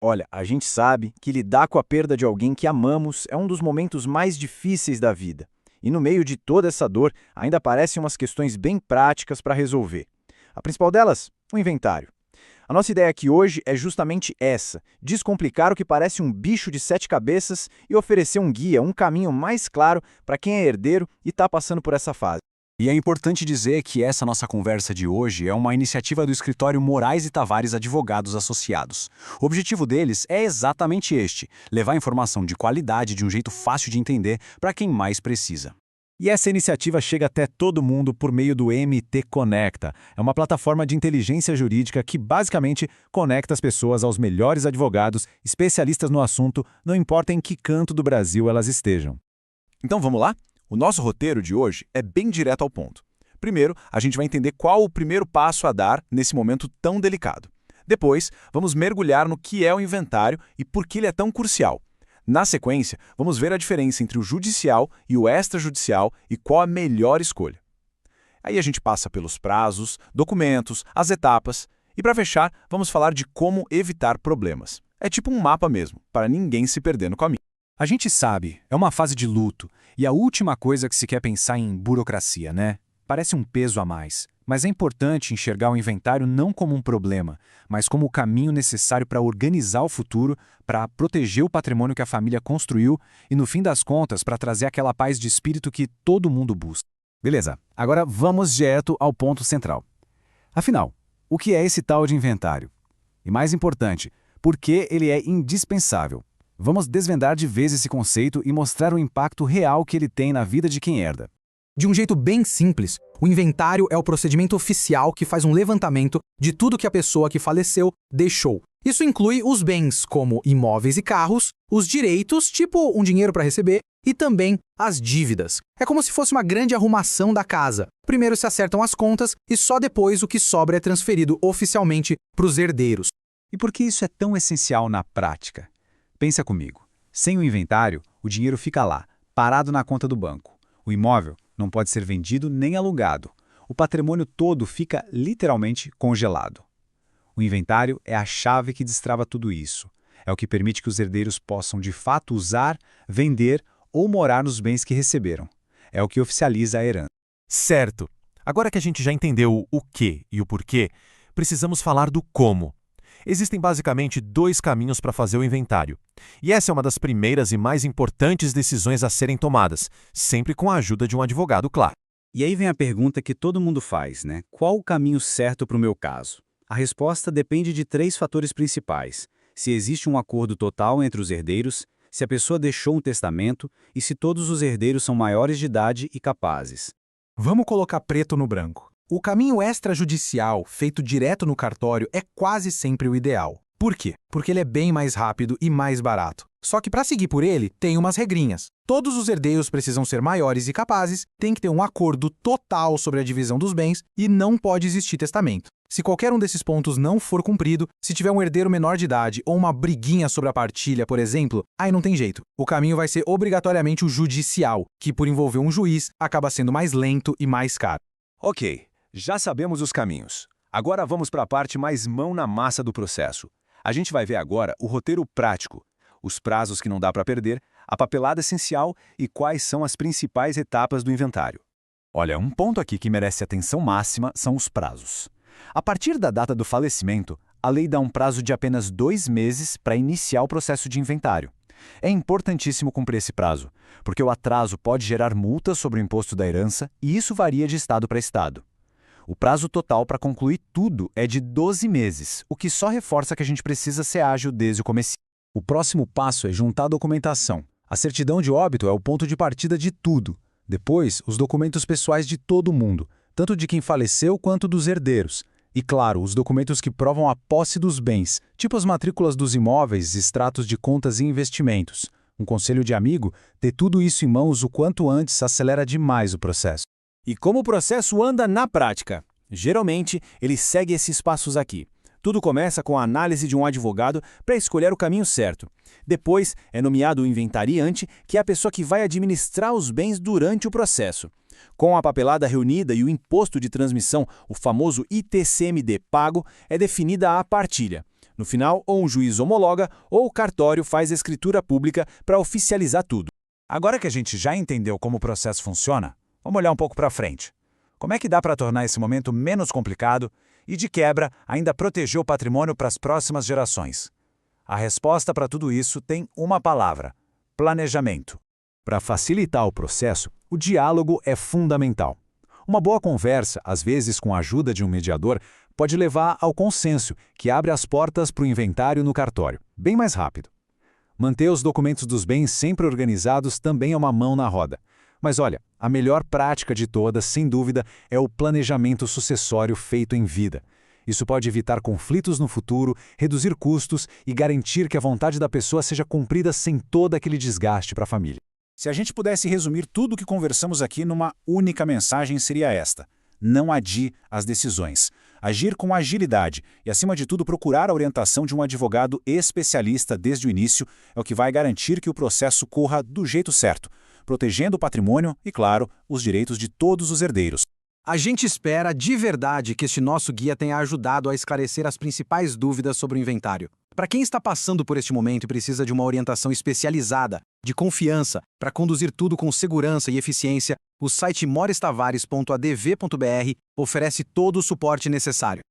Olha, a gente sabe que lidar com a perda de alguém que amamos é um dos momentos mais difíceis da vida. E no meio de toda essa dor, ainda aparecem umas questões bem práticas para resolver. A principal delas, o inventário. A nossa ideia aqui hoje é justamente essa: descomplicar o que parece um bicho de sete cabeças e oferecer um guia, um caminho mais claro para quem é herdeiro e está passando por essa fase. E é importante dizer que essa nossa conversa de hoje é uma iniciativa do escritório Moraes e Tavares Advogados Associados. O objetivo deles é exatamente este: levar informação de qualidade de um jeito fácil de entender para quem mais precisa. E essa iniciativa chega até todo mundo por meio do MT Conecta. É uma plataforma de inteligência jurídica que basicamente conecta as pessoas aos melhores advogados, especialistas no assunto, não importa em que canto do Brasil elas estejam. Então vamos lá? O nosso roteiro de hoje é bem direto ao ponto. Primeiro, a gente vai entender qual o primeiro passo a dar nesse momento tão delicado. Depois, vamos mergulhar no que é o inventário e por que ele é tão crucial. Na sequência, vamos ver a diferença entre o judicial e o extrajudicial e qual a melhor escolha. Aí a gente passa pelos prazos, documentos, as etapas e, para fechar, vamos falar de como evitar problemas. É tipo um mapa mesmo, para ninguém se perder no caminho. A gente sabe, é uma fase de luto, e a última coisa que se quer pensar em burocracia, né? Parece um peso a mais, mas é importante enxergar o inventário não como um problema, mas como o caminho necessário para organizar o futuro, para proteger o patrimônio que a família construiu e, no fim das contas, para trazer aquela paz de espírito que todo mundo busca. Beleza, agora vamos direto ao ponto central. Afinal, o que é esse tal de inventário? E mais importante, por que ele é indispensável? Vamos desvendar de vez esse conceito e mostrar o impacto real que ele tem na vida de quem herda. De um jeito bem simples, o inventário é o procedimento oficial que faz um levantamento de tudo que a pessoa que faleceu deixou. Isso inclui os bens, como imóveis e carros, os direitos, tipo um dinheiro para receber, e também as dívidas. É como se fosse uma grande arrumação da casa. Primeiro se acertam as contas e só depois o que sobra é transferido oficialmente para os herdeiros. E por que isso é tão essencial na prática? Pensa comigo. Sem o inventário, o dinheiro fica lá, parado na conta do banco. O imóvel não pode ser vendido nem alugado. O patrimônio todo fica literalmente congelado. O inventário é a chave que destrava tudo isso. É o que permite que os herdeiros possam de fato usar, vender ou morar nos bens que receberam. É o que oficializa a herança. Certo. Agora que a gente já entendeu o que e o porquê, precisamos falar do como. Existem basicamente dois caminhos para fazer o inventário. E essa é uma das primeiras e mais importantes decisões a serem tomadas, sempre com a ajuda de um advogado, claro. E aí vem a pergunta que todo mundo faz, né? Qual o caminho certo para o meu caso? A resposta depende de três fatores principais: se existe um acordo total entre os herdeiros, se a pessoa deixou um testamento e se todos os herdeiros são maiores de idade e capazes. Vamos colocar preto no branco. O caminho extrajudicial, feito direto no cartório, é quase sempre o ideal. Por quê? Porque ele é bem mais rápido e mais barato. Só que para seguir por ele, tem umas regrinhas. Todos os herdeiros precisam ser maiores e capazes, tem que ter um acordo total sobre a divisão dos bens e não pode existir testamento. Se qualquer um desses pontos não for cumprido, se tiver um herdeiro menor de idade ou uma briguinha sobre a partilha, por exemplo, aí não tem jeito. O caminho vai ser obrigatoriamente o judicial, que por envolver um juiz, acaba sendo mais lento e mais caro. Ok, já sabemos os caminhos. Agora vamos para a parte mais mão na massa do processo. A gente vai ver agora o roteiro prático, os prazos que não dá para perder, a papelada essencial e quais são as principais etapas do inventário. Olha, um ponto aqui que merece atenção máxima são os prazos. A partir da data do falecimento, a lei dá um prazo de apenas 2 meses para iniciar o processo de inventário. É importantíssimo cumprir esse prazo, porque o atraso pode gerar multas sobre o imposto da herança e isso varia de estado para estado. O prazo total para concluir tudo é de 12 meses, o que só reforça que a gente precisa ser ágil desde o começo. O próximo passo é juntar a documentação. A certidão de óbito é o ponto de partida de tudo. Depois, os documentos pessoais de todo mundo, tanto de quem faleceu quanto dos herdeiros. E, claro, os documentos que provam a posse dos bens, tipo as matrículas dos imóveis, extratos de contas e investimentos. Um conselho de amigo, ter tudo isso em mãos o quanto antes acelera demais o processo. E como o processo anda na prática? Geralmente, ele segue esses passos aqui. Tudo começa com a análise de um advogado para escolher o caminho certo. Depois, é nomeado o inventariante, que é a pessoa que vai administrar os bens durante o processo. Com a papelada reunida e o imposto de transmissão, o famoso ITCMD pago, é definida a partilha. No final, ou um juiz homologa, ou o cartório faz a escritura pública para oficializar tudo. Agora que a gente já entendeu como o processo funciona, vamos olhar um pouco para frente. Como é que dá para tornar esse momento menos complicado e, de quebra, ainda proteger o patrimônio para as próximas gerações? A resposta para tudo isso tem uma palavra: planejamento. Para facilitar o processo, o diálogo é fundamental. Uma boa conversa, às vezes com a ajuda de um mediador, pode levar ao consenso, que abre as portas para o inventário no cartório, bem mais rápido. Manter os documentos dos bens sempre organizados também é uma mão na roda. Mas olha, a melhor prática de todas, sem dúvida, é o planejamento sucessório feito em vida. Isso pode evitar conflitos no futuro, reduzir custos e garantir que a vontade da pessoa seja cumprida sem todo aquele desgaste para a família. Se a gente pudesse resumir tudo o que conversamos aqui numa única mensagem, seria esta: não adie as decisões. Agir com agilidade e, acima de tudo, procurar a orientação de um advogado especialista desde o início é o que vai garantir que o processo corra do jeito certo, protegendo o patrimônio e, claro, os direitos de todos os herdeiros. A gente espera de verdade que este nosso guia tenha ajudado a esclarecer as principais dúvidas sobre o inventário. Para quem está passando por este momento e precisa de uma orientação especializada, de confiança, para conduzir tudo com segurança e eficiência, o site morestavares.adv.br oferece todo o suporte necessário.